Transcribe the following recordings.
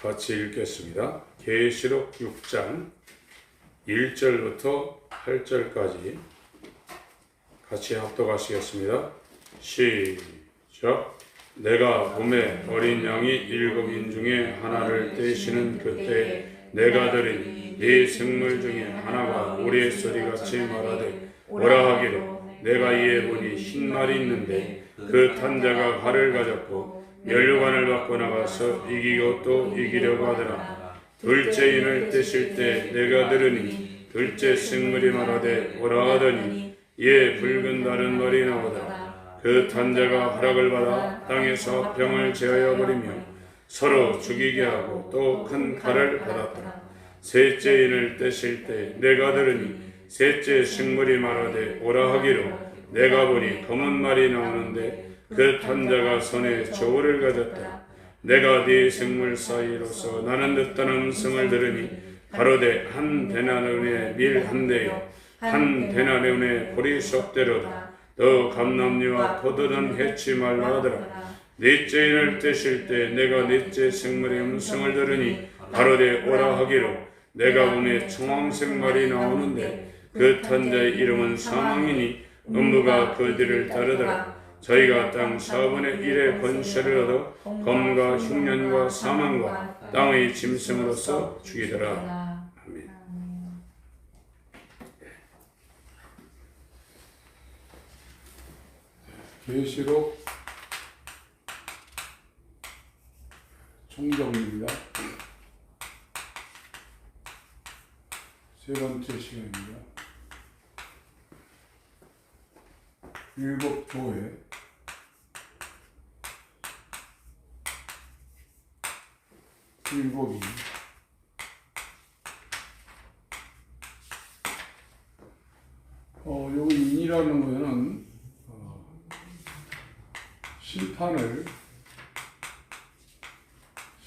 같이 읽겠습니다. 계시록 6장 1절부터 8절까지 같이 합독하시겠습니다. 시작. 내가 봄에 어린 양이 7인 중에 하나를 떼시는 그때 내가 들으니 네 생물 중에 하나가 우리의 소리같이 말하되 오라 하기로 내가 이에 보니 흰 말이 있는데 그 탄 자가 활을 가졌고 면류관을 받고 나가서 이기고 또 이기려고 하더라. 둘째 인을 떼실 때 내가 들으니 둘째 생물이 말하되 오라 하더니 이에 붉은 다른 말이 나오더라. 그 탄 자가 활약을 받아 땅에서 병을 제하여 버리며 서로 죽이게 하고 또 큰 칼을 받았더라. 셋째 인을 떼실 때 내가 들으니 셋째 생물이 말하되 오라 하기로 내가 보니 검은 말이 나오는데 그 탄 자가 손에 저울을 가졌다. 내가 네 생물 사이로서 나는 듯한 음성을 들으니 가로되 한 데나리온의 밀 한 대요 한 데나리온의 보리 속대로다. 너 감람류와 포도는 해치 말라 하더라. 넷째 인을 떼실 때 내가 넷째 생물의 음성을 들으니 가로되 오라 하기로 내가 보니 청황색 말이 나오는데 그 탄 자의 이름은 사망이니 음부가 그들을 따르더라. 저희가 땅 4분의 1의 권세를 얻어 검과 흉년과 사망과 땅의 짐승으로서 죽이더라. 아멘. 계시록 총정리입니다. 세 번째 시간입니다. 일곱 교회 일곱이 여기 인이라는 거는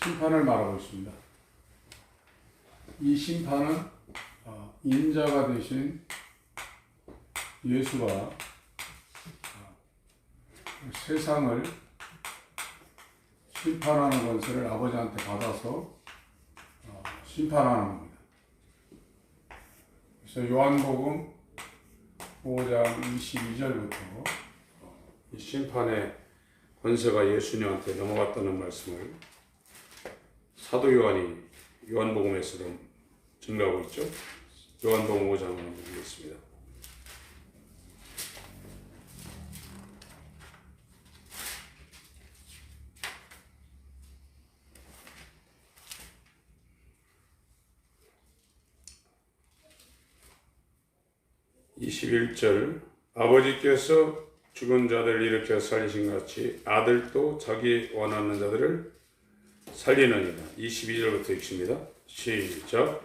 심판을 말하고 있습니다. 이 심판은 인자가 되신 예수가 세상을 심판하는 권세를 아버지한테 받아서 심판하는 겁니다. 그래서 요한복음 5장 22절부터 이 심판의 권세가 예수님한테 넘어갔다는 말씀을 사도 요한이 요한복음에서도 증거하고 있죠. 요한복음 5장을 한번 보겠습니다. (21절) 아버지께서 죽은 자들을 일으켜 살리신 같이 아들도 자기 원하는 자들을 살리느니라. 22절부터 읽습니다. 시작.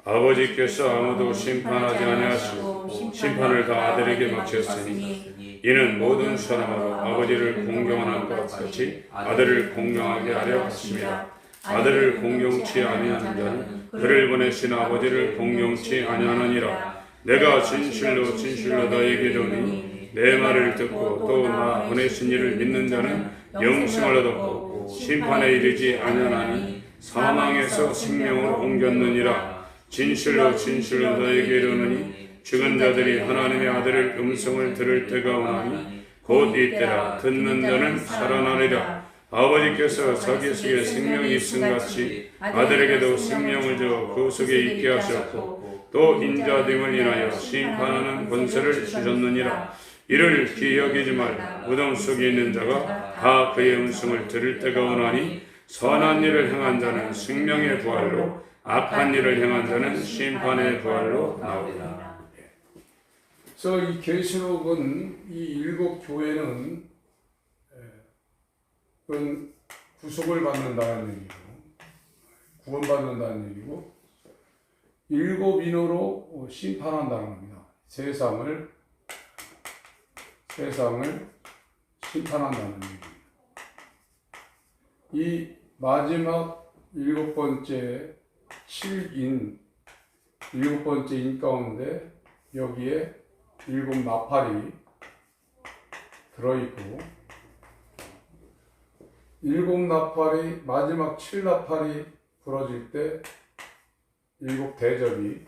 아버지께서 아무도 심판하지 아니하시고 심판을 다 아들에게 맡겼으니 이는 모든 사람으로 아버지를 공경하는 것 같이 아들을 공경하게 하려 하심이라. 아들을 공경치 아니하는 자는 그를 보내신 아버지를 공경치 아니하느니라. 내가 진실로 너에게 이르노니 내 말을 듣고 또 나 보내신 이를 믿는 자는 영생을 얻었고 심판에 이르지 아니하나니 사망에서 생명으로 옮겼느니라. 진실로 너에게 이르노니 죽은 자들이 하나님의 아들의 음성을 들을 때가 오나니 곧 이때라. 듣는 자는 살아나리라. 아버지께서 자기 속에 생명이 있음 같이 아들에게도 생명을 주어 그 속에 있게 하셨고 또 인자됨을 인하여 심판하는 권세를 주셨느니라. 이를 기이 여기지 말라. 무덤 속에 있는 자가 다 그의 음성을 들을 때가 오나니 선한 일을 행한 자는 생명의 부활로 악한 일을 행한 자는 심판의 부활로 나오리라. 그래서 이 계시록은 이 일곱 교회는 구속을 받는다는 얘기고 구원받는다는 얘기고 일곱 인으로 심판한다는 겁니다. 세상을 심판한다는 얘기입니다. 이 마지막 일곱 번째 인 가운데 여기에 일곱 나팔이 들어있고 일곱 나팔이 마지막 7나팔이 풀어질 때 일곱 대접이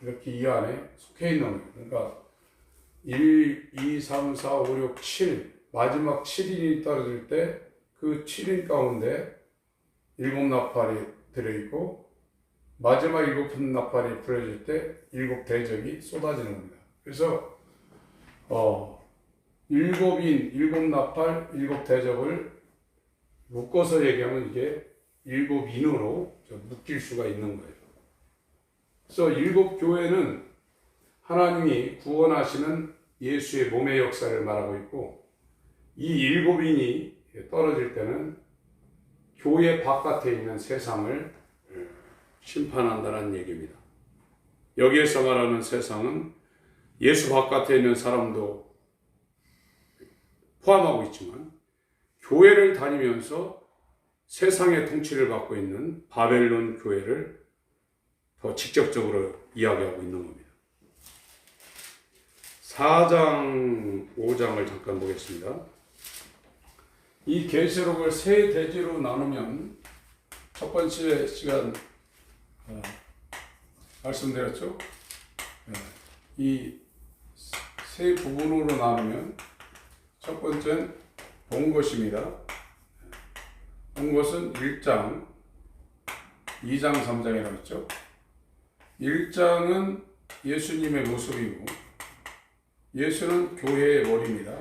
이렇게 이 안에 속해 있는 거예요. 그러니까 1, 2, 3, 4, 5, 6, 7 마지막 7인이 떨어질 때 그 7인 가운데 일곱 나팔이 들어있고 마지막 일곱 나팔이 풀어질 때 일곱 대접이 쏟아지는 겁니다. 그래서 일곱인, 일곱 나팔, 일곱 대접을 묶어서 얘기하면 이게 일곱인으로 묶일 수가 있는 거예요. 그래서 일곱 교회는 하나님이 구원하시는 예수의 몸의 역사를 말하고 있고, 이 일곱인이 떨어질 때는 교회 바깥에 있는 세상을 심판한다는 얘기입니다. 여기에서 말하는 세상은 예수 바깥에 있는 사람도 포함하고 있지만 교회를 다니면서 세상의 통치를 받고 있는 바벨론 교회를 더 직접적으로 이야기하고 있는 겁니다. 4장, 5장을 잠깐 보겠습니다. 이 계시록을 세 대지로 나누면 첫 번째 시간 말씀드렸죠. 이 세 부분으로 나누면 첫 번째는 본 것입니다. 본 것은 1장, 2장, 3장이라고 했죠. 1장은 예수님의 모습이고 예수는 교회의 머리입니다.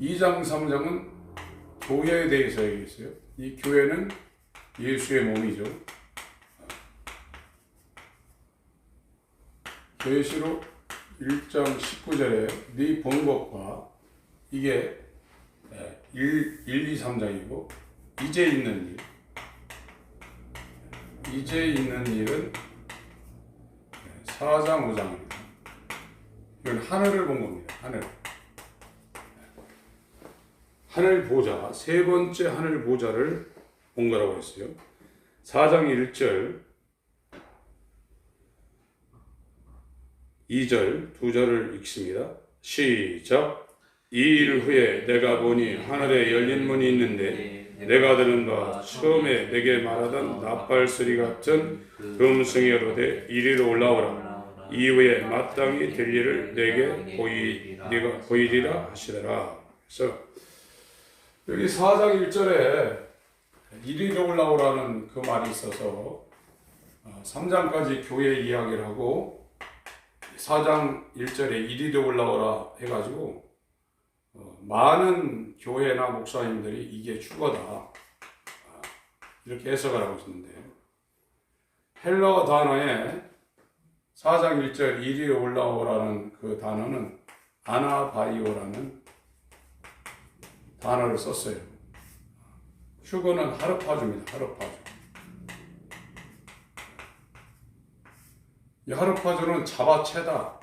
2장, 3장은 교회에 대해서 얘기했어요. 이 교회는 예수의 몸이죠. 계시록 1장 19절에 네 본 것과 이게 1, 2, 3장이고 이제 있는 일, 이제 있는 일은 4장, 5장입니다. 이건 하늘을 본 겁니다. 하늘 보좌, 세 번째 하늘 보좌를 본 거라고 했어요. 4장 1절, 2절, 2절을 읽습니다. 시작. 이 일 후에 내가 보니 하늘에 열린 문이 있는데 내가 들은 바 처음에 내게 말하던 나팔 소리 같은 음성이 이르되 이리로 올라오라. 이후에 마땅히 될 일을 내게 네가 보이리라 하시더라. 그래서 여기 4장 1절에 이리로 올라오라는 그 말이 있어서 3장까지 교회 이야기를 하고 4장 1절에 이리로 올라오라 해가지고 많은 교회나 목사님들이 이게 휴거다 이렇게 해석을 하고 있는데, 헬러 단어에 4장 1절 이리로 올라오라는 그 단어는 아나바이오라는 단어를 썼어요. 휴거는 하르파주입니다. 하르파주. 이 하르파주는 잡아채다,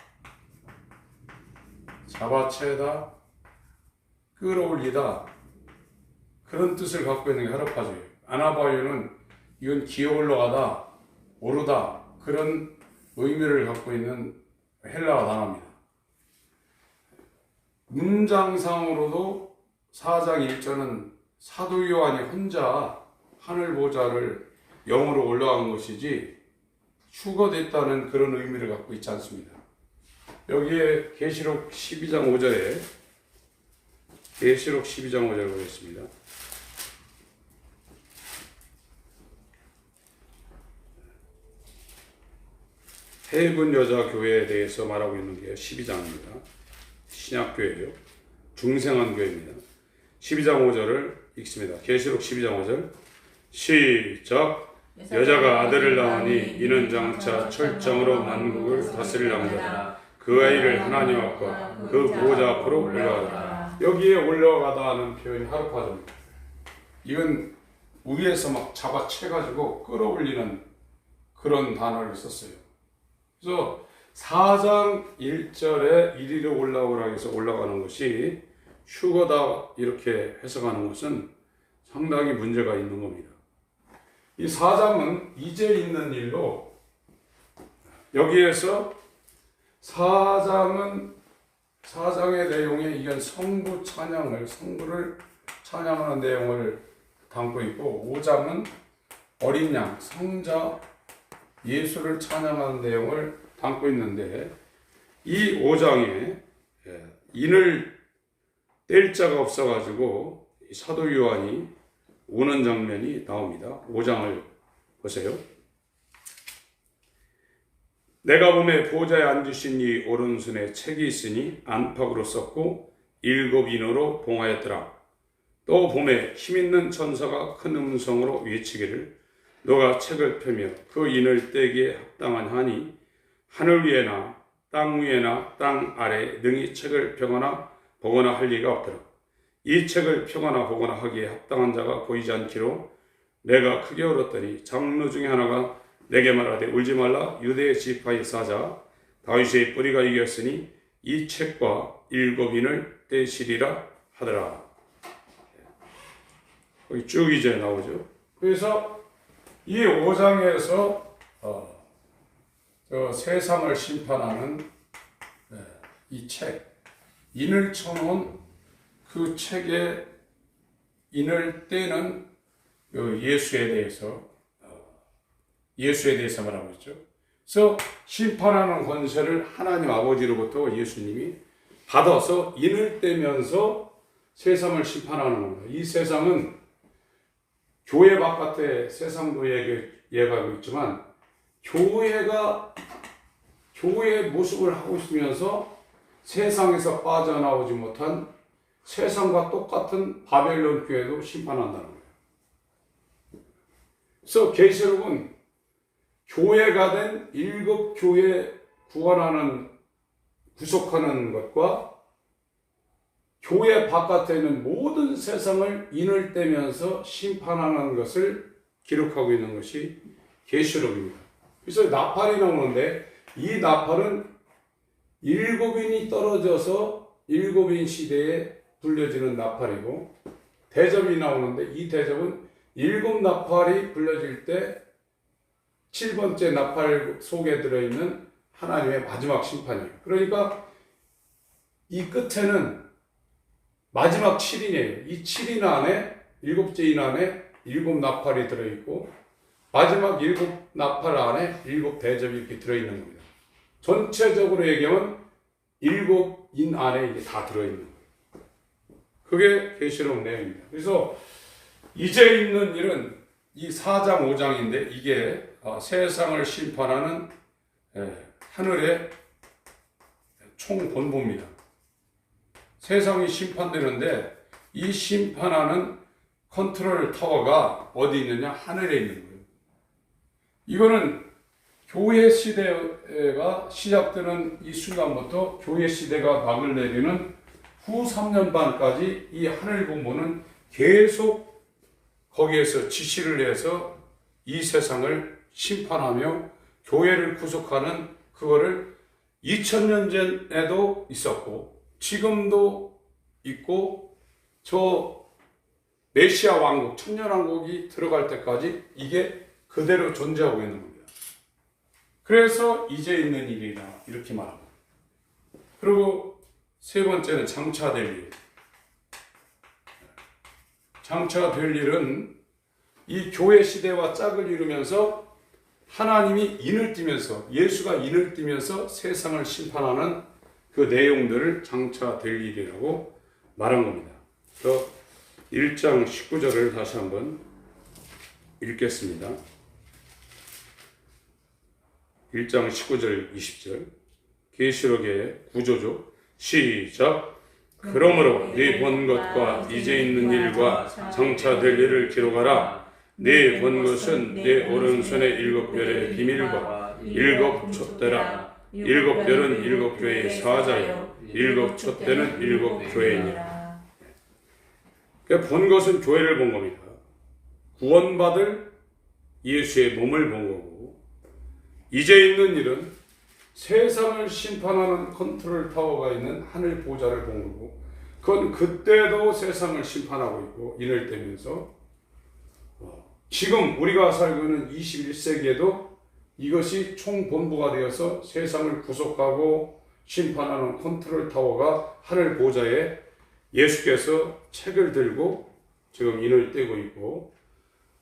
끌어올리다, 그런 뜻을 갖고 있는 게 하르파주예요. 아나바이오는 이건 기어 올라가다, 오르다, 그런 의미를 갖고 있는 헬라어 단어입니다. 문장상으로도 4장 1절은 사도 요한이 혼자 하늘 보좌를 영으로 올라간 것이지 휴거됐다는 그런 의미를 갖고 있지 않습니다. 여기에 계시록 12장 5절에 계시록 12장 5절 보겠습니다. 해군 여자 교회에 대해서 말하고 있는 게 12장입니다. 신약교회요. 중생한 교회입니다. 12장 5절을 읽습니다. 계시록 12장 5절 시작. 여자가 아들을 낳으니 이는 장차 철정으로 만국을 다스리랍니다. 그 아이를 하나님 앞과 그 보호자 앞으로 올라가다. 여기에 올라가다 하는 표현이 하르파주입니다. 이건 위에서 막 잡아채가지고 끌어올리는 그런 단어를 썼어요. 그래서 4장 1절에 이리로 올라오라 해서 올라가는 것이 휴거다 이렇게 해석하는 것은 상당히 문제가 있는 겁니다. 이 4장은 이제 있는 일로, 여기에서 4장의 내용에 이건 성부를 찬양하는 내용을 담고 있고 5장은 어린 양, 성자 예수를 찬양하는 내용을 담고 있는데 이 5장에 인을 뗄 자가 없어가지고 사도 요한이 우는 장면이 나옵니다. 5장을 보세요. 내가 보매 보좌에 앉으신 이 오른손에 책이 있으니 안팎으로 썼고 7인으로 봉하였더라. 또 보매 힘있는 천사가 큰 음성으로 외치기를 너가 책을 펴며 그 인을 떼기에 합당한 하니 하늘 위에나 땅 위에나 땅 아래에 능히 책을 펴거나 보거나 할 리가 없더라. 이 책을 펴거나 보거나 하기에 합당한 자가 보이지 않기로 내가 크게 울었더니 장로 중에 하나가 내게 말하되 울지 말라. 유대 지파의 사자 다윗의 뿌리가 이겼으니 이 책과 7인을 떼시리라 하더라. 거기 쭉 이제 나오죠. 그래서 이 5장에서 세상을 심판하는 이 책, 인을 쳐놓은 그 책에 인을 떼는 예수에 대해서 말하고 있죠. 그래서 심판하는 권세를 하나님 아버지로부터 예수님이 받아서 인을 떼면서 세상을 심판하는 겁니다. 이 세상은 교회 바깥에 세상도 얘기하고 있지만 교회의 모습을 하고 있으면서 세상에서 빠져나오지 못한 세상과 똑같은 바벨론 교회도 심판한다는 거예요. 그래서 계시록은 교회가 된 7교회 구속하는 것과 교회 바깥에 있는 모든 세상을 인을 떼면서 심판하는 것을 기록하고 있는 것이 계시록입니다. 그래서 나팔이 나오는데 이 나팔은 7인이 떨어져서 7인 시대에 불려지는 나팔이고 대접이 나오는데 이 대접은 7나팔이 불려질 때 7번째 나팔 속에 들어있는 하나님의 마지막 심판이에요. 그러니까 이 끝에는 마지막 7인이에요. 이 7인 안에 7째 인 안에 7나팔이 들어있고 마지막 7나팔 안에 7대접이 이렇게 들어있는 겁니다. 전체적으로 얘기하면 7인 안에 이게 다 들어있는 거예요. 그게 계시록 내용입니다. 그래서 이제 있는 일은 이 4장 5장인데 이게 세상을 심판하는 하늘의 총본부입니다. 세상이 심판되는데 이 심판하는 컨트롤 타워가 어디 있느냐? 하늘에 있는 거예요. 이거는 교회 시대가 시작되는 이 순간부터 교회 시대가 막을 내리는 후 3년 반까지 이 하늘 본부는 계속 거기에서 지시를 해서 이 세상을 심판하며 교회를 구속하는 그거를 2000년 전에도 있었고 지금도 있고 저 메시아 왕국, 천년왕국이 들어갈 때까지 이게 그대로 존재하고 있는 겁니다. 그래서 이제 있는 일이다 이렇게 말합니다. 그리고 세 번째는 장차될 일. 장차될 일은 이 교회 시대와 짝을 이루면서 하나님이 인을 띠면서 예수가 인을 띠면서 세상을 심판하는 그 내용들을 장차될 일이라고 말한 겁니다. 그래서 1장 19절을 다시 한번 읽겠습니다. 1장 19절 20절 계시록의 구조죠. 시작. 그러므로 네 본 것과 이제 있는 일과 장차될 일을 기록하라. 네 본 것은 내 오른손의 7별의 비밀과 7 촛대라. 7별은 7교회의 사자요 7 촛대는 7교회이니라. 그러니까 본 것은 교회를 본 겁니다. 구원받을 예수의 몸을 본 거고 이제 있는 일은 세상을 심판하는 컨트롤 타워가 있는 하늘 보좌를 본 거고 그건 그때도 세상을 심판하고 있고 인을 떼면서 지금 우리가 살고 있는 21세기에도 이것이 총본부가 되어서 세상을 구속하고 심판하는 컨트롤 타워가 하늘 보좌에 예수께서 책을 들고 지금 인을 떼고 있고,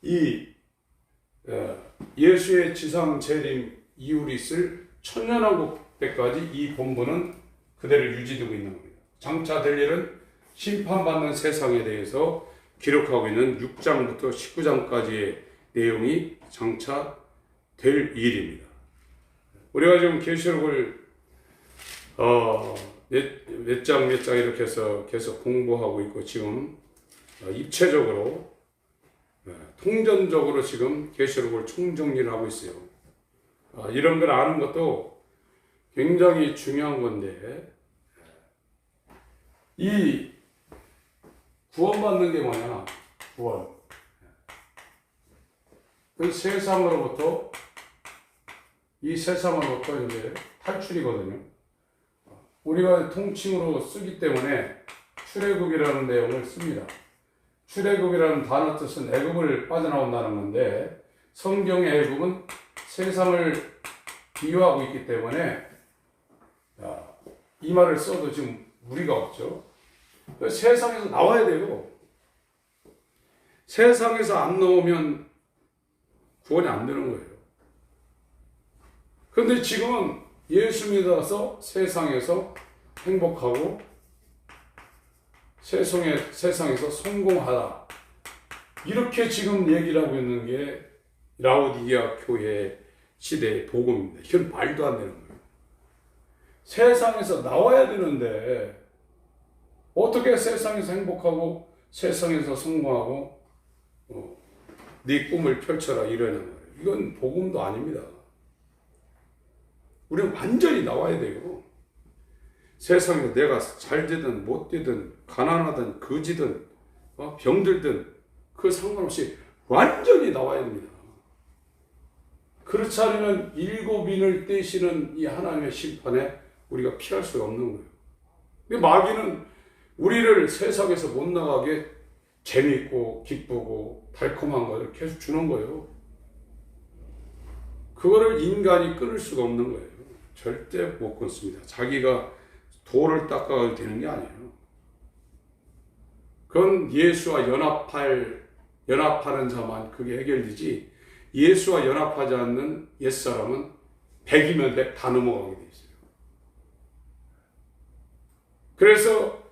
이 예수의 지상 재림 이후로 있을 천년왕국 때까지 이 본문은 그대로 유지되고 있는 겁니다. 장차 될 일은 심판받는 세상에 대해서 기록하고 있는 6장부터 19장까지의 내용이 장차 될 일입니다. 우리가 지금 계시록을 몇 장 이렇게 해서 계속 공부하고 있고, 지금 입체적으로 통전적으로 지금 계시록을 총정리를 하고 있어요. 이런 걸 아는 것도 굉장히 중요한 건데, 이 구원받는 게 뭐냐? 구원. 그 세상으로부터, 이 세상으로부터 이제 탈출이거든요. 우리가 통칭으로 쓰기 때문에 출애굽이라는 내용을 씁니다. 출애굽이라는 단어 뜻은 애굽을 빠져나온다는 건데, 성경의 애굽은 세상을 비유하고 있기 때문에 이 말을 써도 지금 무리가 없죠. 세상에서 나와야 돼요. 세상에서 안 나오면 구원이 안 되는 거예요. 그런데 지금은 예수 믿어서 세상에서 행복하고 세상에서 성공하다, 이렇게 지금 얘기를 하고 있는 게 라오디게아 교회 시대의 복음입니다. 이건 말도 안 되는 거예요. 세상에서 나와야 되는데 어떻게 세상에서 행복하고 세상에서 성공하고 네 꿈을 펼쳐라 이러는 거예요. 이건 복음도 아닙니다. 우리는 완전히 나와야 돼요. 세상에 내가 잘 되든 못 되든 가난하든 거지든 병들든 그 상관없이 완전히 나와야 됩니다. 그렇지 않으면 일곱인을 떼시는 이 하나님의 심판에 우리가 피할 수가 없는 거예요. 근데 마귀는 우리를 세상에서 못 나가게 재미있고 기쁘고 달콤한 것을 계속 주는 거예요. 그거를 인간이 끊을 수가 없는 거예요. 절대 못 끊습니다. 자기가 돌을 닦아야 되는 게 아니에요. 그건 예수와 연합하는 자만 그게 해결되지, 예수와 연합하지 않는 옛사람은 100이면 100 다 넘어가게 돼 있어요. 그래서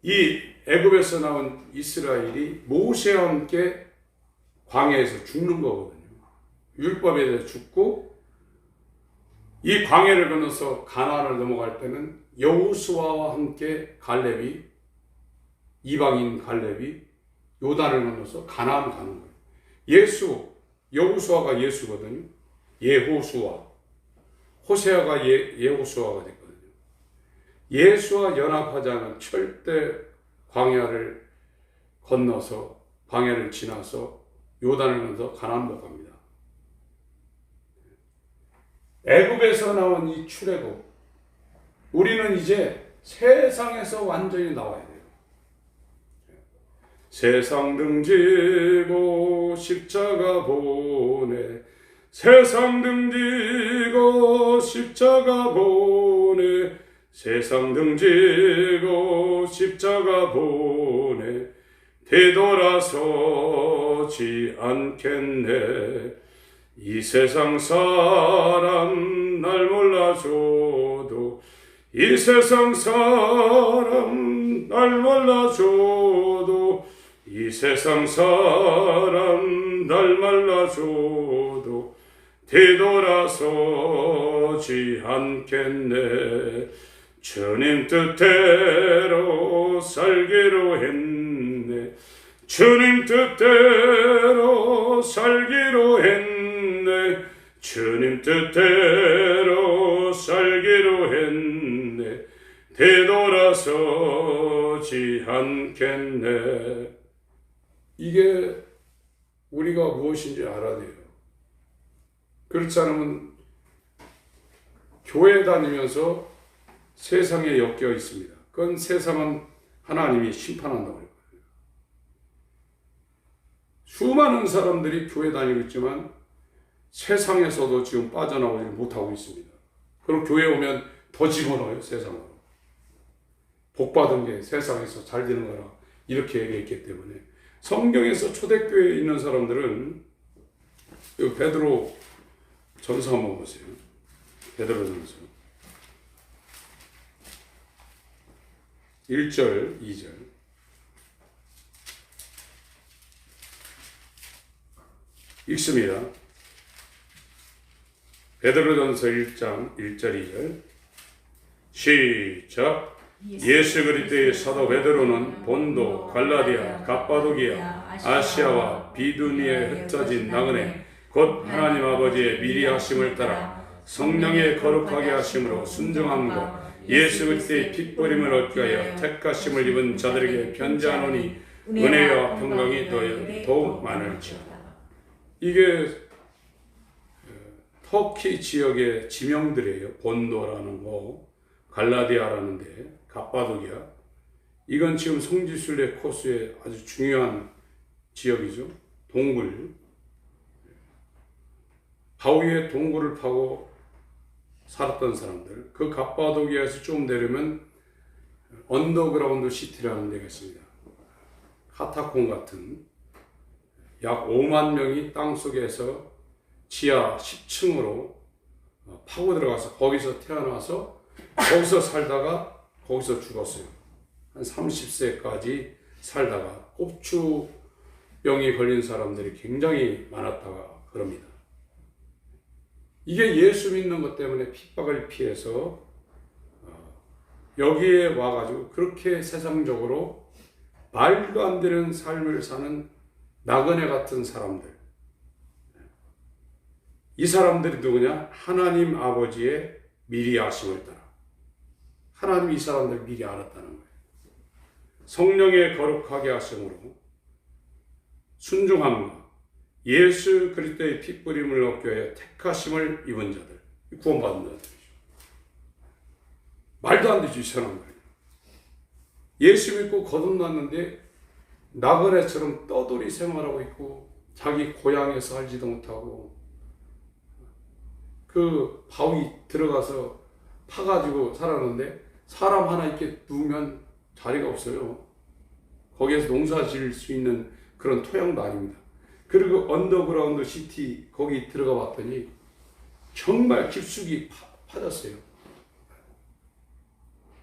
이 애굽에서 나온 이스라엘이 모세와 함께 광야에서 죽는 거거든요. 율법에 대해 죽고, 이 광야를 건너서 가나안을 넘어갈 때는 여호수아와 함께 갈렙이, 이방인 갈렙이 요단을 건너서 가나안 가는 거예요. 여호수아가 예수거든요. 예호수아, 호세아가 예호수아가 됐거든요. 예수와 연합하지 않은 절대 광야를 건너서, 광야를 지나서 요단을 건너서 가나안 못 갑니다. 애굽에서 나온 이 출애굽, 우리는 이제 세상에서 완전히 나와야 돼요. 세상 등지고 십자가 보내, 세상 등지고 십자가 보내, 세상 등지고 십자가 보내, 되돌아서지 않겠네. 이 세상 사람 날 몰라줘도, 이 세상 사람 날 몰라줘도, 이 세상 사람 날 말라줘도 되돌아서지 않겠네. 주님 뜻대로 살기로 했네. 주님 뜻대로 살기로 했네. 주님 뜻대로 살기로 했네. 되돌아서지 않겠네. 이게 우리가 무엇인지 알아야 돼요. 그렇지 않으면 교회 다니면서 세상에 엮여 있습니다. 그건 세상은 하나님이 심판한다고 해요. 수많은 사람들이 교회 다니고 있지만 세상에서도 지금 빠져나오지 못하고 있습니다. 그럼 교회 오면 더 집어넣어요, 세상으로. 복받은 게 세상에서 잘 되는 거라 이렇게 얘기했기 때문에. 성경에서 초대교회에 있는 사람들은 이 베드로 전서 한번 보세요. 베드로 전서 1절 2절 읽습니다. 베드로 전서 1장 1절 2절 시작. 예수 그리스도의 사도 베드로는 본도, 갈라디아, 갑바도기아, 아시아와 비두니에 흩어진 나그네 곧 하나님 아버지의 미리 하심을 따라 성령의 거룩하게 하심으로 순종함과 예수 그리스도의 핏부림을 얻기 위하여 택하심을 입은 자들에게 편지하노니 은혜와 평강이 너희에게 더욱 많을지어다. 이게 터키 지역의 지명들이에요. 본도라는 거, 갈라디아라는 데, 갑바도기아. 이건 지금 성지순례 코스의 아주 중요한 지역이죠. 동굴. 바위에 동굴을 파고 살았던 사람들. 그 갑바도기아에서 좀 내려면 언더그라운드 시티라는 데가 있습니다. 카타콤 같은 약 5만 명이 땅속에서 지하 10층으로 파고 들어가서 거기서 태어나서 거기서 살다가 거기서 죽었어요. 한 30세까지 살다가 꼽추병이 걸린 사람들이 굉장히 많았다가 그럽니다. 이게 예수 믿는 것 때문에 핍박을 피해서 여기에 와가지고 그렇게 세상적으로 말도 안 되는 삶을 사는 나그네 같은 사람들. 이 사람들이 누구냐? 하나님 아버지의 미리 하심을 따라. 하나님이 이 사람들을 미리 알았다는 거예요. 성령의 거룩하게 하심으로 순종함과 예수 그리스도의 핏부림을 얻기 위하여 택하심을 입은 자들, 구원받은 자들이죠. 말도 안 되죠, 이상한 거예요. 예수 믿고 거듭났는데 나그네처럼 떠돌이 생활하고 있고 자기 고향에서 살지도 못하고 그 바위 들어가서 파가지고 살았는데 사람 하나 이렇게 누우면 자리가 없어요. 거기에서 농사 지을 수 있는 그런 토양도 아닙니다. 그리고 언더그라운드 시티 거기 들어가 봤더니 정말 깊숙이 파졌어요.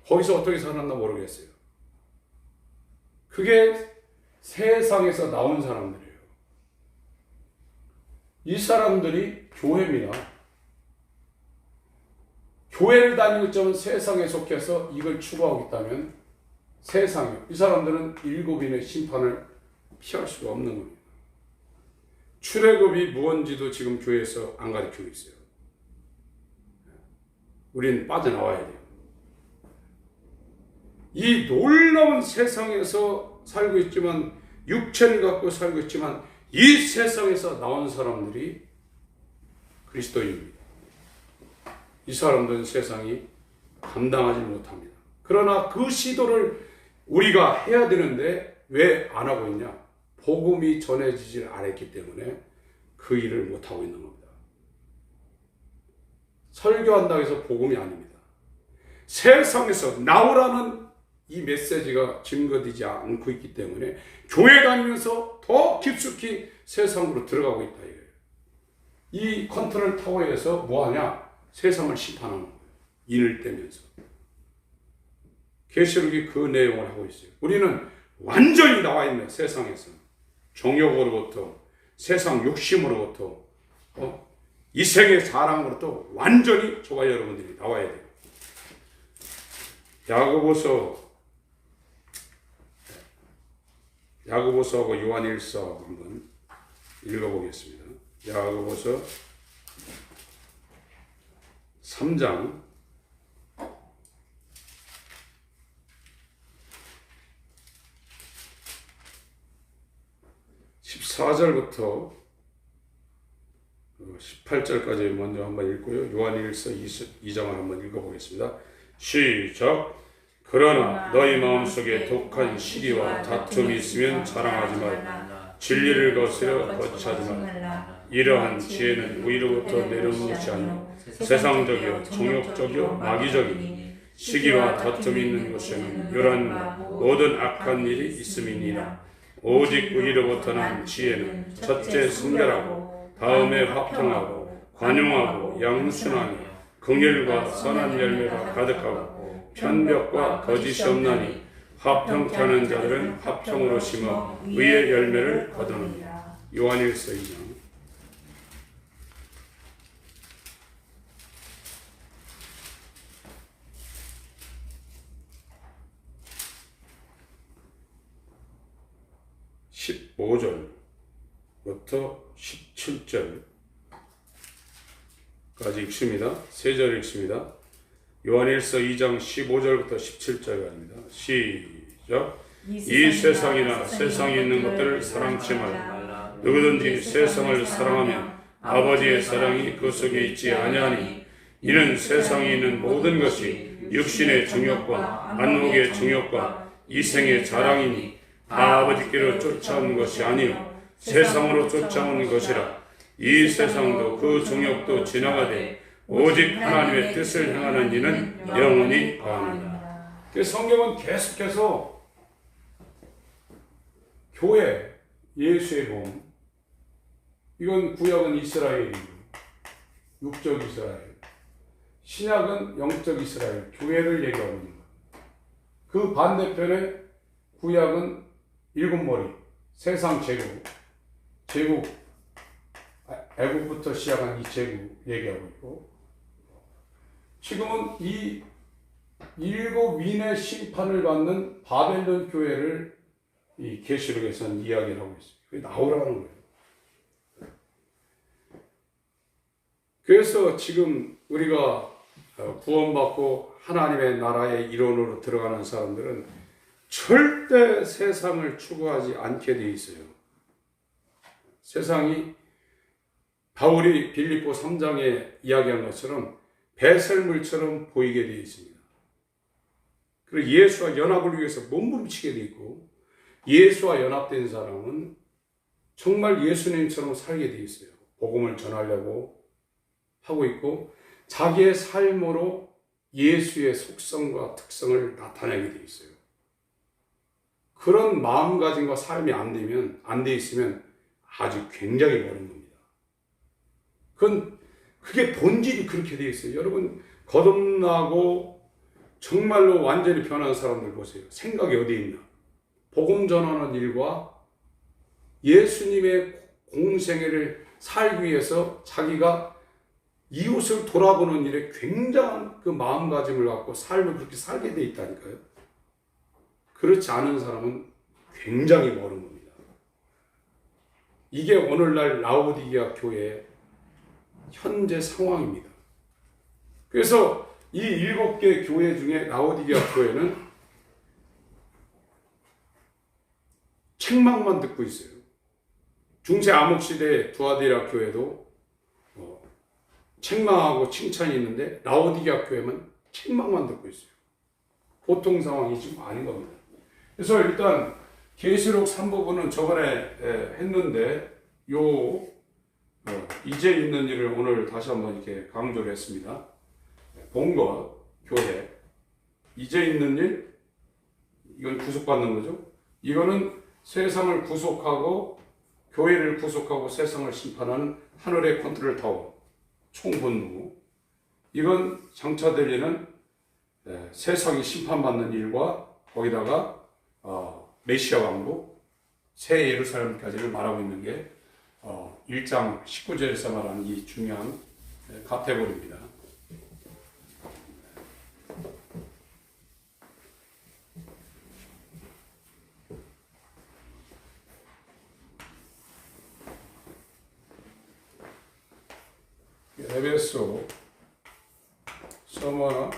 거기서 어떻게 살았나 모르겠어요. 그게 세상에서 나온 사람들이에요. 이 사람들이 교회입니다. 교회를 다니고 있지만 세상에 속해서 이걸 추구하고 있다면 세상에 이 사람들은 일곱인의 심판을 피할 수가 없는 겁니다. 출애굽이 무언지도 지금 교회에서 안 가르치고 있어요. 우리는 빠져나와야 돼요. 이 놀라운 세상에서 살고 있지만 육체를 갖고 살고 있지만 이 세상에서 나온 사람들이 그리스도인입니다. 이 사람들은 세상이 감당하지 못합니다. 그러나 그 시도를 우리가 해야 되는데 왜 안 하고 있냐? 복음이 전해지질 않았기 때문에 그 일을 못하고 있는 겁니다. 설교한다고 해서 복음이 아닙니다. 세상에서 나오라는 이 메시지가 증거되지 않고 있기 때문에 교회 다니면서 더 깊숙이 세상으로 들어가고 있다 이거예요. 이 컨트롤 타워에서 뭐하냐? 세상을 심판하는 거예요. 인을 떼면서. 계시록이 그 내용을 하고 있어요. 우리는 완전히 나와 있는 세상에서 정욕으로부터 세상 욕심으로부터 이 세계 사랑으로부터 완전히 저와 여러분들이 나와야 돼요. 야고보서하고 요한일서 한번 읽어보겠습니다. 야고보서 3장 14절부터 18절까지 먼저 한번 읽고요. 요한일서 2장을 한번 읽어보겠습니다. 시작. 그러나 너희 마음속에 독한 시기와 다툼이 있으면 자랑하지 말라. 진리를 거스려 거치하지 말라. 이러한 지혜는 위로부터 내려오는 것이 아니요 세상적이요 정욕적이요 마귀적이니 시기와 다툼이 있는 곳에는 요란과 모든 악한 일이 있음이니라. 오직 위로부터 난 지혜는 첫째 순결하고 다음에 화평하고 관용하고 양순하며 긍휼과 선한 열매가 가득하고 편벽과 거짓이 없나니 화평케 하는 자들은 화평으로 심어 의의 열매를 거두느니라. 요한일서 2장. (15절부터) 17절까지 읽습니다. 세 절 읽습니다. 요한일서 2장 15절부터 17절까지입니다. 시작. 이 세상이나 세상에 있는 것들을 사랑치 말라. 누구든지 세상을 사랑하면 아버지의 사랑이 그 속에 있지 아니하니 이는 세상에 있는 모든 것이 육신의 정욕과 안목의 정욕과 이생의 자랑이니 다 아버지께로 쫓아온 것이 아니요 세상으로 쫓아온 것이라. 이 세상도 그 정욕도 지나가되 오직 하나님의 뜻을 행하는 이는 영원히 거하느니라. 성경은 계속해서 교회, 예수의 몸, 이건 구약은 이스라엘이고 육적 이스라엘, 신약은 영적 이스라엘, 교회를 얘기하고 있는 거예요. 그 반대편에 구약은 일곱 머리, 세상 제국, 애국부터 시작한 이 제국 얘기하고 있고, 지금은 이 일곱 위인의 심판을 받는 바벨론 교회를 이 계시록에서는 이야기를 하고 있어요. 그게 나오라는 거예요. 그래서 지금 우리가 구원받고 하나님의 나라의 일원으로 들어가는 사람들은 절대 세상을 추구하지 않게 돼 있어요. 세상이 바울이 빌립보 3장에 이야기한 것처럼 배설물처럼 보이게 되어 있습니다. 그리고 예수와 연합을 위해서 몸부림치게 되어 있고, 예수와 연합된 사람은 정말 예수님처럼 살게 되어 있어요. 복음을 전하려고 하고 있고, 자기의 삶으로 예수의 속성과 특성을 나타내게 되어 있어요. 그런 마음가짐과 삶이 안 돼 있으면 아주 굉장히 멀은 겁니다. 그게 본질이 그렇게 되어 있어요. 여러분, 거듭나고 정말로 완전히 변한 사람들 보세요. 생각이 어디에 있나? 복음 전하는 일과 예수님의 공생애를 살기 위해서 자기가 이웃을 돌아보는 일에 굉장한 그 마음가짐을 갖고 삶을 그렇게 살게 돼 있다니까요. 그렇지 않은 사람은 굉장히 멀은 겁니다. 이게 오늘날 라오디게아 교회의 현재 상황입니다. 그래서 이 7개 교회 중에 라오디게아 교회는 책망만 듣고 있어요. 중세 암흑시대의 두아디라 교회도 책망하고 칭찬이 있는데 라오디게아 교회는 책망만 듣고 있어요. 보통 상황이 지금 아닌 겁니다. 그래서 일단 계시록 3부분은 저번에 했는데 이제 있는 일을 오늘 다시 한번 이렇게 강조를 했습니다. 본것, 교회, 이제 있는 일, 이건 구속받는 거죠. 이거는 세상을 구속하고 교회를 구속하고 세상을 심판하는 하늘의 컨트롤 타워, 총본부. 이건 장차될 일은 세상이 심판받는 일과 거기다가 메시아 왕국, 새 예루살렘까지를 말하고 있는 게 1장 19절에서 말하는 이 중요한 카테고리입니다. 에베소, 서머나,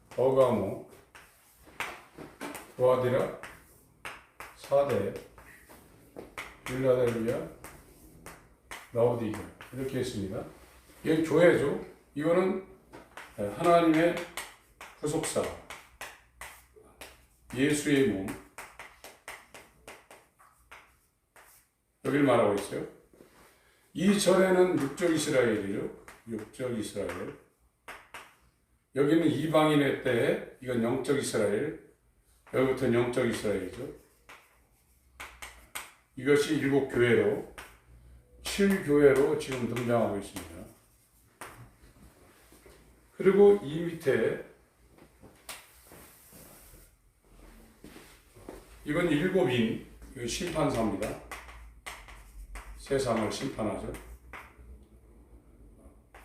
버가모, 두아디라, 사대, 빌라델비아, 라오디게아 이렇게 있습니다. 이게 교회죠. 이거는 하나님의 구속사, 예수의 몸, 여기를 말하고 있어요. 이 절에는 육적 이스라엘이죠. 육적 이스라엘. 여기는 이방인의 때에 이건 영적 이스라엘. 여기부터는 영적 이스라엘이죠. 이것이 7교회로 7교회로 지금 등장하고 있습니다. 그리고 이 밑에 이건 7인 심판사입니다. 세상을 심판하죠.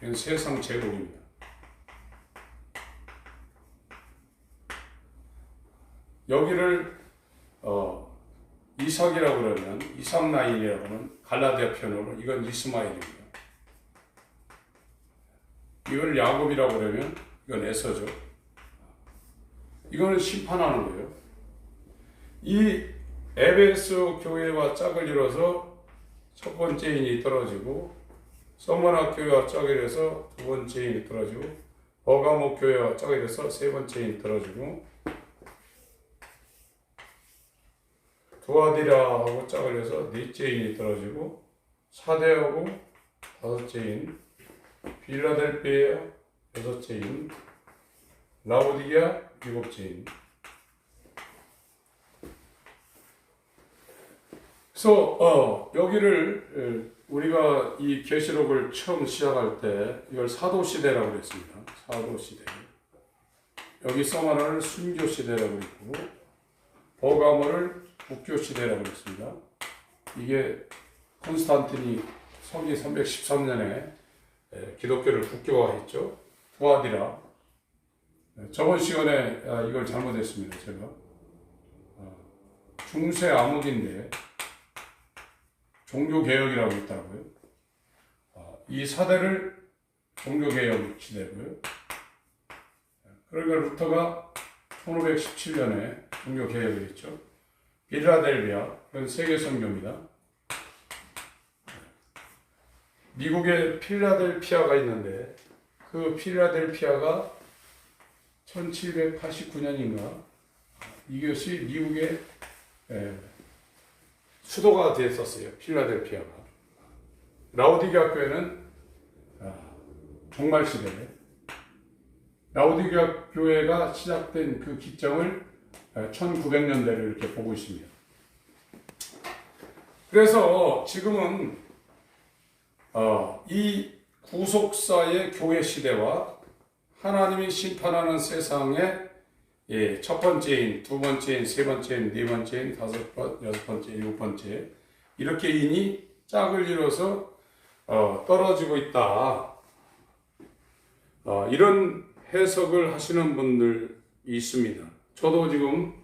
이건 세상 제국입니다. 여기를 이삭이라고 그러면 이삭 라인이라고 하면 갈라디아 편으로 이건 이스마엘입니다. 이걸 야곱이라고 그러면 이건 에서죠. 이거는 심판하는 거예요. 이 에베소 교회와 짝을 이뤄서 첫 번째 인이 떨어지고 서머나 교회와 짝을 이뤄서 두 번째 인이 떨어지고 버가모 교회와 짝을 이뤄서 세 번째 인이 떨어지고 두아디라하고 짝을 해서 넷째 인이 떨어지고 사대하고 다섯째 인, 빌라델피아 여섯째 인, 라오디게아 일곱째 인. 그래서 여기를 우리가 이 계시록을 처음 시작할 때 이걸 사도 시대라고 그랬습니다. 사도 시대. 여기 서머나를 순교 시대라고 했고 버가모를 국교 시대라고 했습니다. 이게 콘스탄틴이 서기 313년에 기독교를 국교화했죠. 두아디라. 저번 시간에 이걸 잘못했습니다. 제가 중세 암흑인데 종교개혁이라고 있더라고요. 이 사대를 종교개혁 시대고요. 그러니까 루터가 1517년에 종교개혁을 했죠. 필라델비아, 그건 세계 선교입니다. 미국에 필라델피아가 있는데 그 필라델피아가 1789년인가 이것이 미국의 수도가 됐었어요. 필라델피아가. 라오디게아 교회는 종말 시대에 라오디게아 교회가 시작된 그 기점을 1900년대를 이렇게 보고 있습니다. 그래서 지금은 이 구속사의 교회 시대와 하나님이 심판하는 세상의 첫 번째인, 두 번째인, 세 번째인, 네 번째인, 다섯 번, 여섯 번째, 일곱 번째 이렇게 인이 짝을 이뤄서 떨어지고 있다. 이런 해석을 하시는 분들이 있습니다. 저도 지금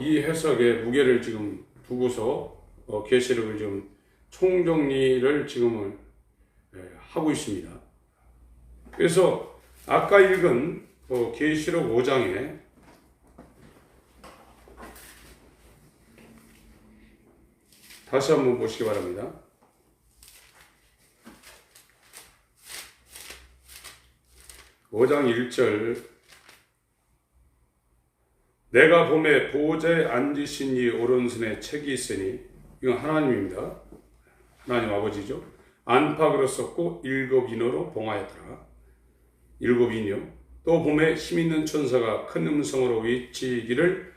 이 해석에 무게를 지금 두고서 계시록을 지금 총정리를 지금은 하고 있습니다. 그래서 아까 읽은 계시록 5장에 다시 한번 보시기 바랍니다. (5장 1절) 내가 봄에 보호자에 앉으신 이 오른손에 책이 있으니 이건 하나님입니다. 하나님 아버지죠. 안팎으로 썼고 7인으로 봉하였더라. 7인이요. 또 봄에 힘있는 천사가 큰 음성으로 외치기를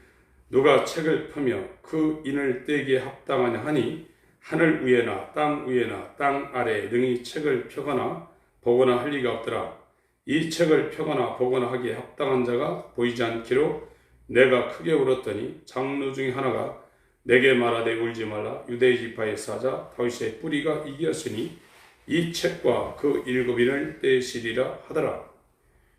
누가 책을 펴며 그 인을 떼기에 합당하냐 하니 하늘 위에나 땅 위에나 땅 아래에 능히 책을 펴거나 보거나 할 리가 없더라. 이 책을 펴거나 보거나 하기에 합당한 자가 보이지 않기로 내가 크게 울었더니 장로 중에 하나가 내게 말하되 울지 말라. 유대 지파의 사자 다윗의 뿌리가 이겼으니 이 책과 그 7인을 떼시리라 하더라.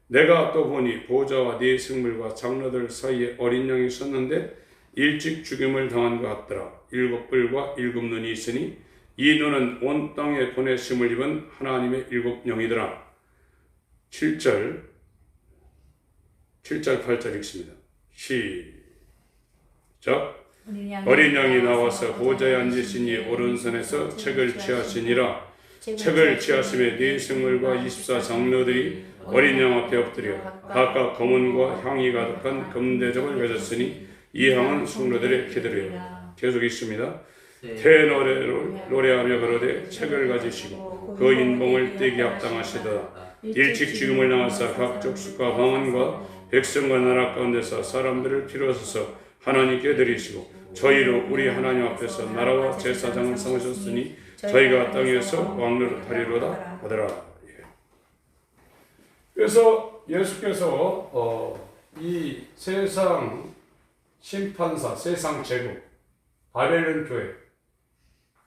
내가 또 보니 보좌와 네 생물과 장로들 사이에 어린 양이 섰는데 일찍 죽임을 당한 것 같더라. 7뿔과 7눈이 있으니 이 눈은 온 땅에 보내심을 입은 하나님의 7영이더라. 7절 8절 읽습니다. 시작. 어린 양이 나와서 보좌에 앉으시니 오른손에서 책을 취하시니라. 책을 취하심에 네 생물과 24 장로들이 어린 양 앞에 엎드려 각각 검은과 향이 가득한 금대접을 가졌으니 이 향은 성도들의 기도리요. 계속 있습니다. 대노래로 노래하며 그러되 책을 가지시고 그 인봉을 떼기 합당하시더라. 일찍 죽음을 당하사 각 족속과 방언과 백성과 나라 가운데서 사람들을 필요하소서 하나님께 드리시고 저희로 우리 하나님 앞에서 나라와 제사장을 삼으셨으니 저희가 땅에서 왕노릇 하리로다 하더라. 예. 그래서 예수께서 이 세상 심판사, 세상 제국, 바벨론 교회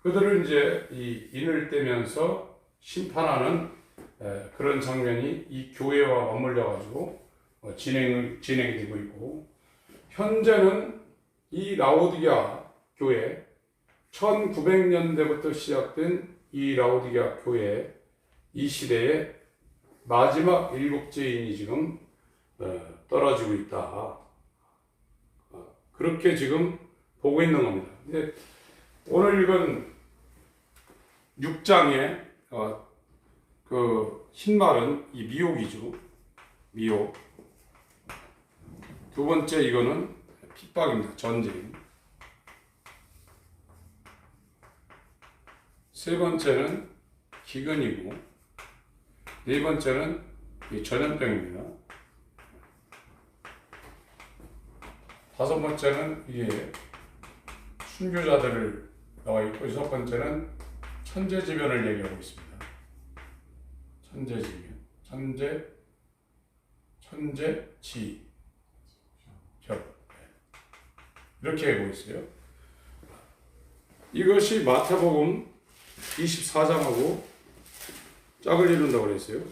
그들을 이제 이 인을 떼면서 심판하는 그런 장면이 이 교회와 맞물려 가지고 진행되고 있고, 현재는 이 라오디게아 교회 1900년대부터 시작된 이 라오디게아 교회 이 시대의 마지막 7째인이 지금 떨어지고 있다. 그렇게 지금 보고 있는 겁니다. 근데 오늘 읽은 6장의 그 흰말은 이 미혹이죠. 미혹. 두 번째 이거는 핍박입니다. 전쟁. 세 번째는 기근이고, 네 번째는 이 전염병입니다. 다섯 번째는 이게 순교자들을 나와 있고, 여섯 번째는 천재지변을 얘기하고 있습니다. 천재지변, 천재지변 이렇게 하고 있어요. 이것이 마태복음 24장하고 짝을 이룬다고 그랬어요.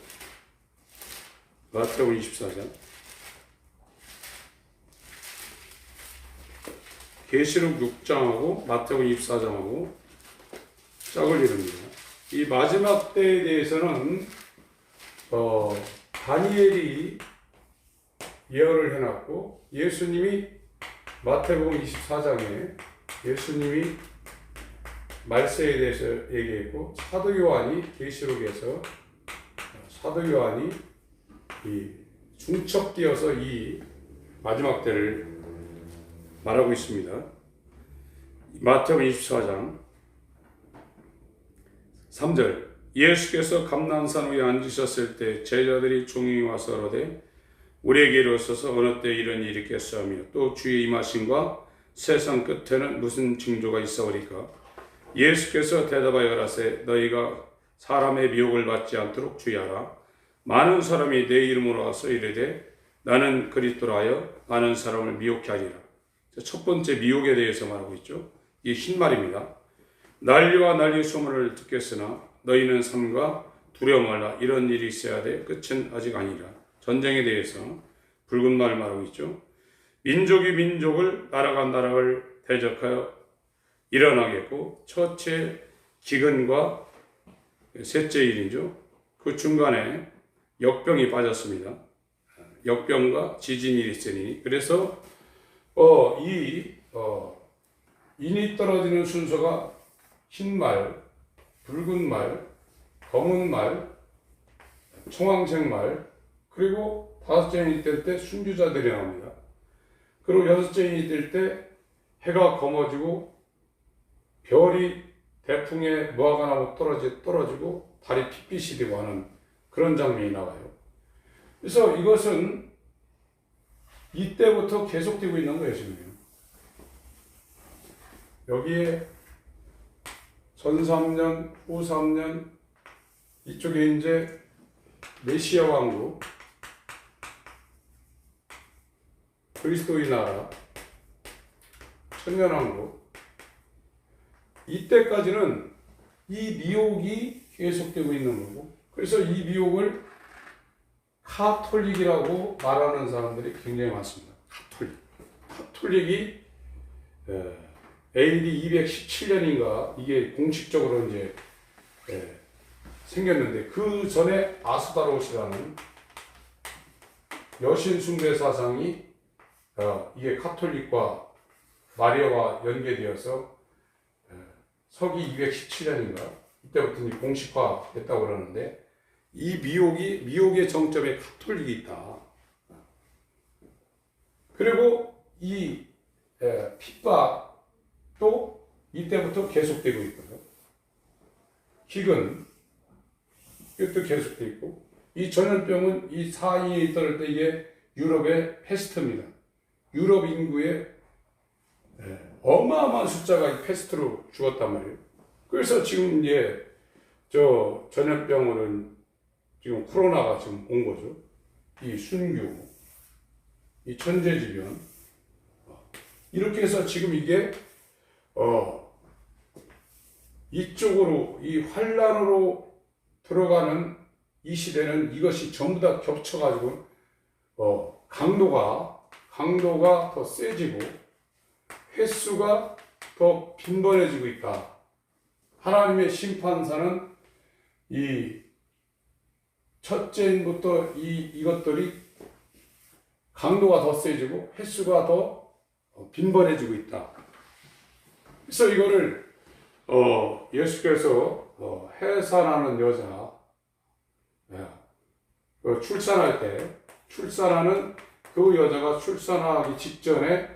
마태복음 24장. 계시록 6장하고 마태복음 24장하고 짝을 이룹니다. 이 마지막 때에 대해서는 다니엘이 예언을 해놨고, 예수님이 마태복음 24장에 예수님이 말세에 대해서 얘기했고, 사도 요한이 계시록에서 사도 요한이 이 중첩되어서 이 마지막 때를 말하고 있습니다. 마태복음 24장 3절, 예수께서 감난산 위에 앉으셨을 때 제자들이 종이 와서 이르되 우리에게 이르소서 어느 때 이런 일이 있겠사오며 또 주의 임하심과 세상 끝에는 무슨 징조가 있사오리까? 예수께서 대답하여 가라사대 너희가 사람의 미혹을 받지 않도록 주의하라. 많은 사람이 내 이름으로 와서 이르되 나는 그리스도라 하여 많은 사람을 미혹케 하리라. 첫 번째 미혹에 대해서 말하고 있죠. 이 흰말입니다. 난리와 난리 소문을 듣겠으나 너희는 삼가 두려워 말라. 이런 일이 있어야 돼. 끝은 아직 아니라. 전쟁에 대해서 붉은 말을 말하고 있죠. 민족이 민족을, 나라가 나라를 대적하여 일어나겠고, 첫째 기근과 셋째 일이죠. 그 중간에 역병이 빠졌습니다. 역병과 지진이 있으니, 그래서 인이 떨어지는 순서가 흰말, 붉은 말, 검은 말, 청황색 말, 그리고 다섯째 인이 뜰 때 순교자들이 나옵니다. 그리고 여섯째 인이 뜰 때 해가 검어지고 별이 대풍에 무화과나무 떨어지고 달이 핏빛이 되고 하는 그런 장면이 나와요. 그래서 이것은 이때부터 계속되고 있는 거예요, 지금. 여기에 전 3년, 후 3년, 이쪽에 이제 메시아 왕국, 그리스도의 나라, 천년왕국, 이때까지는 이 미혹이 계속되고 있는 거고, 그래서 이 미혹을 카톨릭이라고 말하는 사람들이 굉장히 많습니다. 카톨릭이 AD 217년인가 이게 공식적으로 이제 생겼는데, 그 전에 아스다로시라는 여신 숭배 사상이 이게 카톨릭과 마리아와 연계되어서 서기 217년인가 이때부터 이제 공식화됐다고 그러는데, 이 미혹의 정점에 카톨릭이 있다. 그리고 이 핍박도 이때부터 계속되고 있거든요. 기근 이것도 계속되고 있고, 이 전염병은 이 사이에 있던 때 이게 유럽의 패스트입니다. 유럽 인구의 어마어마한 숫자가 이 패스트로 죽었단 말이에요. 그래서 지금 이제 저 전염병으로는 지금 코로나가 지금 온 거죠. 이 순교, 이 천재지변, 이렇게 해서 지금 이게 이쪽으로 이 환란으로 들어가는 이 시대는 이것이 전부 다 겹쳐가지고 강도가 더 세지고 횟수가 더 빈번해지고 있다. 하나님의 심판사는 이 첫째인부터 이것들이 강도가 더 세지고 횟수가 더 빈번해지고 있다. 그래서 이거를 예수께서 해산하는 여자, 출산할 때 출산하는 그 여자가 출산하기 직전에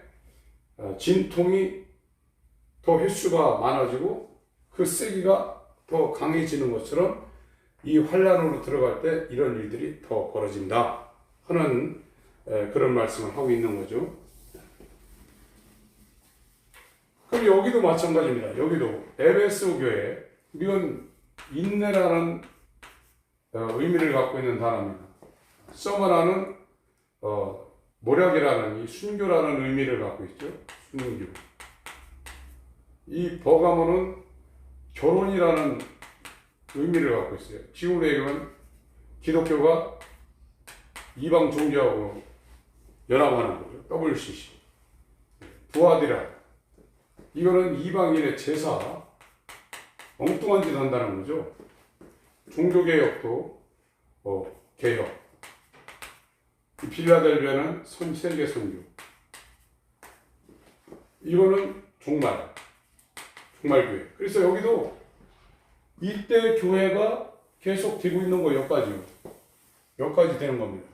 진통이 더 횟수가 많아지고 그 세기가 더 강해지는 것처럼 이 환란으로 들어갈 때 이런 일들이 더 벌어진다 하는 그런 말씀을 하고 있는 거죠. 그럼 여기도 마찬가지입니다. 여기도 에베소 교회, 이건 인내라는 의미를 갖고 있는 단어입니다. 서머라는 모략이라는 이 순교라는 의미를 갖고 있죠. 순교. 이 버가모는 결혼이라는 의미를 갖고 있어요. 지구로 얘기하면 기독교가 이방 종교하고 연합하는 거죠. WCC. 부하디라. 이거는 이방인의 제사, 엉뚱한 짓 한다는 거죠. 종교개혁도 개혁. 빌라델비아는 세계 선교. 이거는 종말교회. 그래서 여기도 이때 교회가 계속 되고 있는 거 여기까지 되는 겁니다.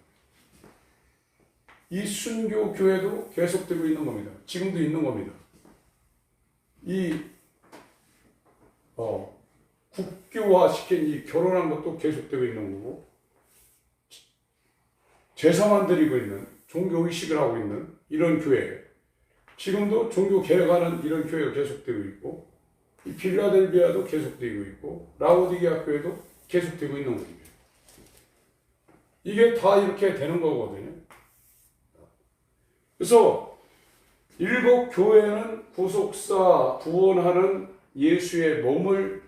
이 순교 교회도 계속 되고 있는 겁니다. 지금도 있는 겁니다. 이 국교화시킨 이 결혼한 것도 계속되고 있는 거고, 제사만 드리고 있는, 종교의식을 하고 있는 이런 교회, 지금도 종교 개혁하는 이런 교회가 계속되고 있고, 이 빌라델비아도 계속되고 있고, 라오디게아 교회도 계속되고 있는 거죠. 이게 다 이렇게 되는 거거든요. 그래서 일곱 교회는 구속사, 구원하는 예수의 몸을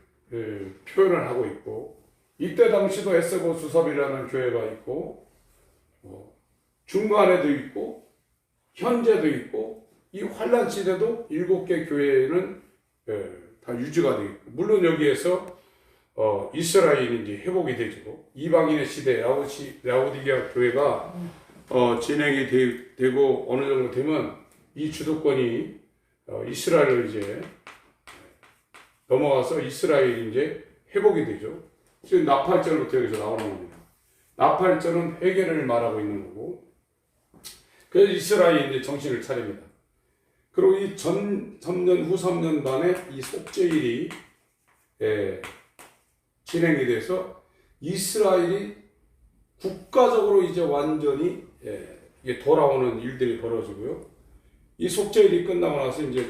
표현을 하고 있고, 이때 당시도 에세보 수섭이라는 교회가 있고, 중간에도 있고, 현재도 있고, 이 환란 시대도 7개 교회는 다 유지가 되고, 물론 여기에서 이스라엘이 이제 회복이 되죠. 이방인의 시대 라오디게아 교회가 진행이 되고 어느 정도 되면 이 주도권이 이스라엘을 이제 넘어가서 이스라엘이 이제 회복이 되죠. 지금 나팔절부터 여기서 나오는 겁니다. 나팔절은 회개를 말하고 있는 거고, 그래서 이스라엘이 이제 정신을 차립니다. 그리고 이 전 3년 후 3년 반에 이 속죄일이 진행이 돼서 이스라엘이 국가적으로 이제 완전히 이게 돌아오는 일들이 벌어지고요. 이 속죄일이 끝나고 나서 이제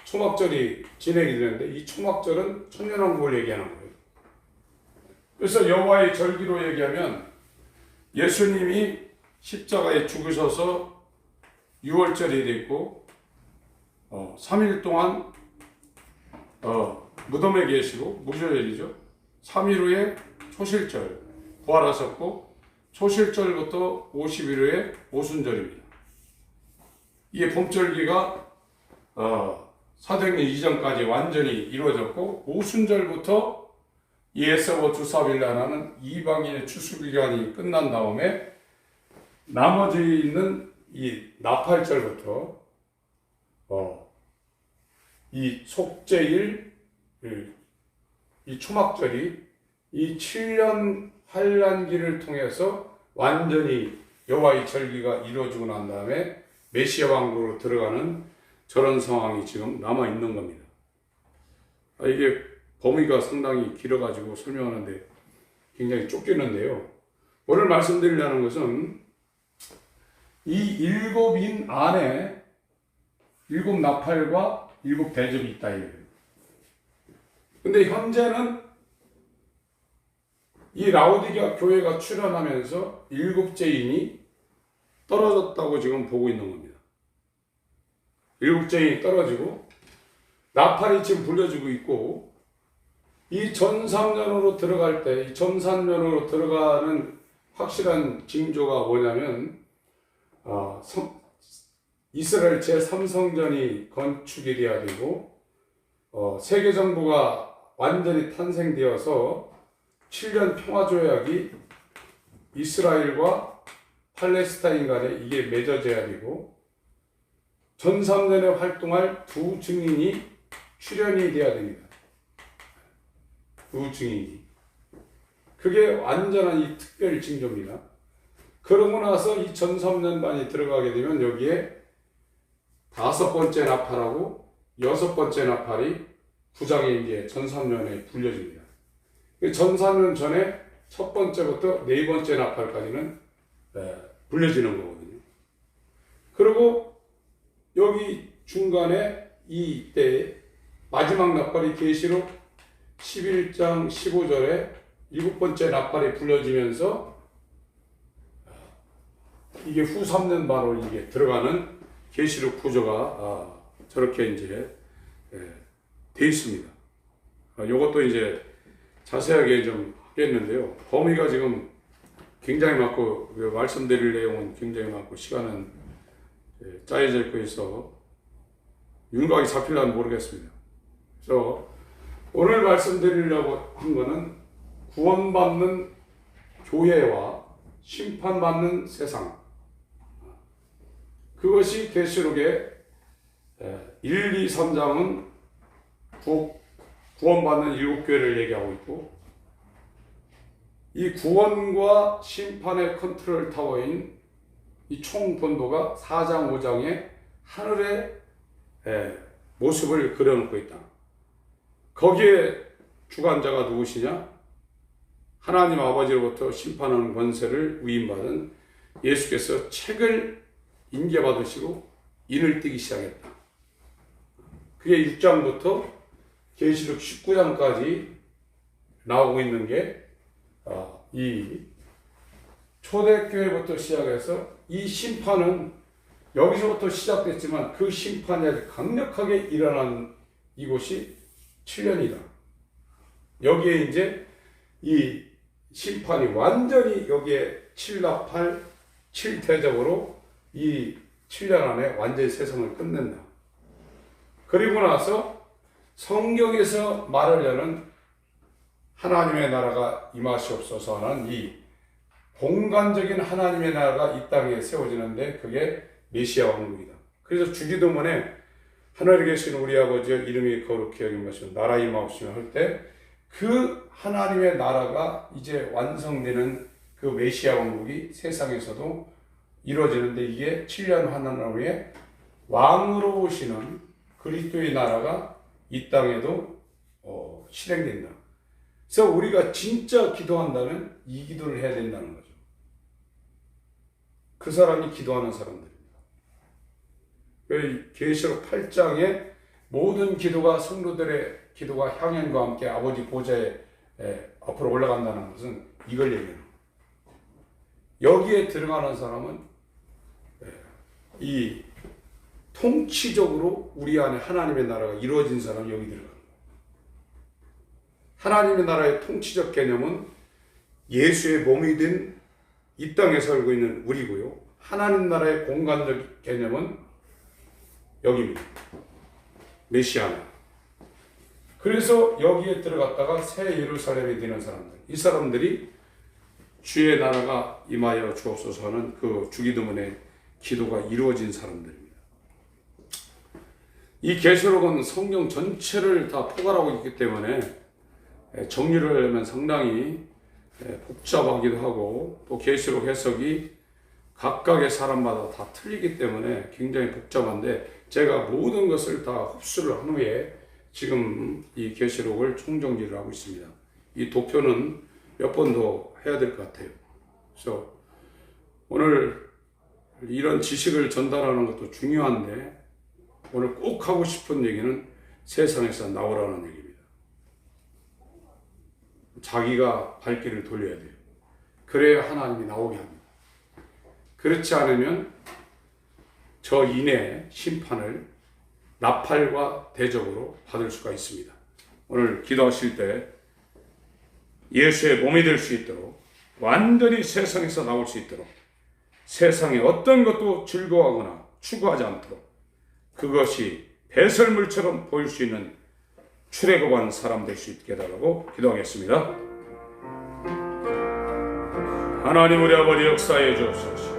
초막절이 진행이 되는데, 이 초막절은 천년왕국을 얘기하는 거예요. 그래서 여호와의 절기로 얘기하면 예수님이 십자가에 죽으셔서 6월절이 됐고 3일 동안 무덤에 계시고 무교절이죠. 3일 후에 초실절 부활하셨고, 초실절부터 50일 후에 오순절입니다. 이게 봄절기가 사도행전 이전까지 완전히 이루어졌고, 오순절부터 에세보 주사빌라라는 이방인의 추수기간이 끝난 다음에 나머지 있는 이 나팔절부터 이 속죄일, 이 초막절이 이 7년 환란기를 통해서 완전히 여호와의 절기가 이루어지고 난 다음에 메시아 왕국으로 들어가는 저런 상황이 지금 남아 있는 겁니다. 이게 범위가 상당히 길어가지고 설명하는데 굉장히 쫓기는데요. 오늘 말씀드리려는 것은 이 7인 안에 일곱 나팔과 일곱 대접이 있다 이거예요. 근데 현재는 이 라오디게아 교회가 출현하면서 일곱째 인이 떨어졌다고 지금 보고 있는 겁니다. 일곱째 인이 떨어지고 나팔이 지금 불려지고 있고, 이 전3년으로 들어갈 때, 이 전3년으로 들어가는 확실한 징조가 뭐냐면, 이스라엘 제3성전이 건축이 돼야 되고, 세계정부가 완전히 탄생되어서 7년 평화조약이 이스라엘과 팔레스타인 간에 이게 맺어져야 되고, 전3년에 활동할 두 증인이 출현이 돼야 됩니다. 두 증인이. 그게 완전한 이 특별 징조입니다. 그러고 나서 이 전3년반이 들어가게 되면 여기에 5번째 나팔하고 6번째 나팔이 부장에 이제 전3년에 불려집니다. 전3년 전에 첫 번째부터 네 번째 나팔까지는 불려지는 거거든요. 그리고 여기 중간에 이때 마지막 나팔이 계시록 11장 15절에 7번째 나팔이 불려지면서 이게 후 3년 바로 이게 들어가는 계시록 구조가 저렇게 이제 돼 있습니다. 요것도 이제 자세하게 좀 하겠는데요. 범위가 지금 굉장히 많고 말씀드릴 내용은 굉장히 많고 시간은 짜여져 있고 있어 윤곽이 잡힐려면 모르겠습니다. 그래서 오늘 말씀드리려고 한 거는 구원받는 교회와 심판받는 세상, 그것이 계시록의 1, 2, 3장은 구원받는 7교회를 얘기하고 있고, 이 구원과 심판의 컨트롤 타워인 이 총본도가 4장, 5장에 하늘의 모습을 그려놓고 있다. 거기에 주관자가 누구시냐? 하나님 아버지로부터 심판하는 권세를 위임받은 예수께서 책을 인계받으시고 인을 띄기 시작했다. 그게 6장부터 계시록 19장까지 나오고 있는 게 이 초대교회부터 시작해서 이 심판은 여기서부터 시작됐지만 그 심판이 아주 강력하게 일어난 이곳이 7년이다. 여기에 이제 이 심판이 완전히 여기에 7나팔 7대접으로 이 7년 안에 완전히 세상을 끝낸다. 그리고 나서 성경에서 말하려는 하나님의 나라가 임하시옵소서 하는 이 공간적인 하나님의 나라가 이 땅에 세워지는데 그게 메시아 왕국이다. 그래서 주기도문에 하늘에 계신 우리 아버지여 이름이 거룩히 여김하시고 나라 임하옵시며 할 때 그 하나님의 나라가 이제 완성되는 그 메시아 왕국이 세상에서도 이루어지는데 이게 7년 환난 후에 왕으로 오시는 그리스도의 나라가 이 땅에도 실행된다. 그래서 우리가 진짜 기도한다면 이 기도를 해야 된다는 거죠. 그 사람이 기도하는 사람들입니다. 계시록 8장에 모든 기도가 성도들의 기도가 향연과 함께 아버지 보좌에 앞으로 올라간다는 것은 이걸 얘기해요. 여기에 들어가는 사람은 이 통치적으로 우리 안에 하나님의 나라가 이루어진 사람이 여기 들어가는 거예요. 하나님의 나라의 통치적 개념은 예수의 몸이 된 이 땅에 살고 있는 우리고요. 하나님 나라의 공간적 개념은 여기입니다. 메시아는. 그래서 여기에 들어갔다가 새 예루살렘이 되는 사람들, 이 사람들이 주의 나라가 임하여 주옵소서 하는 그 주기도문의 기도가 이루어진 사람들입니다. 이 계시록은 성경 전체를 다 포괄하고 있기 때문에 정리를 하려면 상당히 복잡하기도 하고 또 계시록 해석이 각각의 사람마다 다 틀리기 때문에 굉장히 복잡한데 제가 모든 것을 다 흡수를 한 후에 지금 이 계시록을 총정리를 하고 있습니다. 이 도표는 몇 번 더 해야 될 것 같아요. 그래서 오늘 이런 지식을 전달하는 것도 중요한데 오늘 꼭 하고 싶은 얘기는 세상에서 나오라는 얘기입니다. 자기가 발길을 돌려야 돼요. 그래야 하나님이 나오게 합니다. 그렇지 않으면 저 인의 심판을 나팔과 대적으로 받을 수가 있습니다. 오늘 기도하실 때 예수의 몸이 될 수 있도록, 완전히 세상에서 나올 수 있도록, 세상에 어떤 것도 즐거워하거나 추구하지 않도록, 그것이 배설물처럼 보일 수 있는 출애굽한 사람 될 수 있게 해달라고 기도하겠습니다. 하나님 우리 아버지 역사해 주옵소서.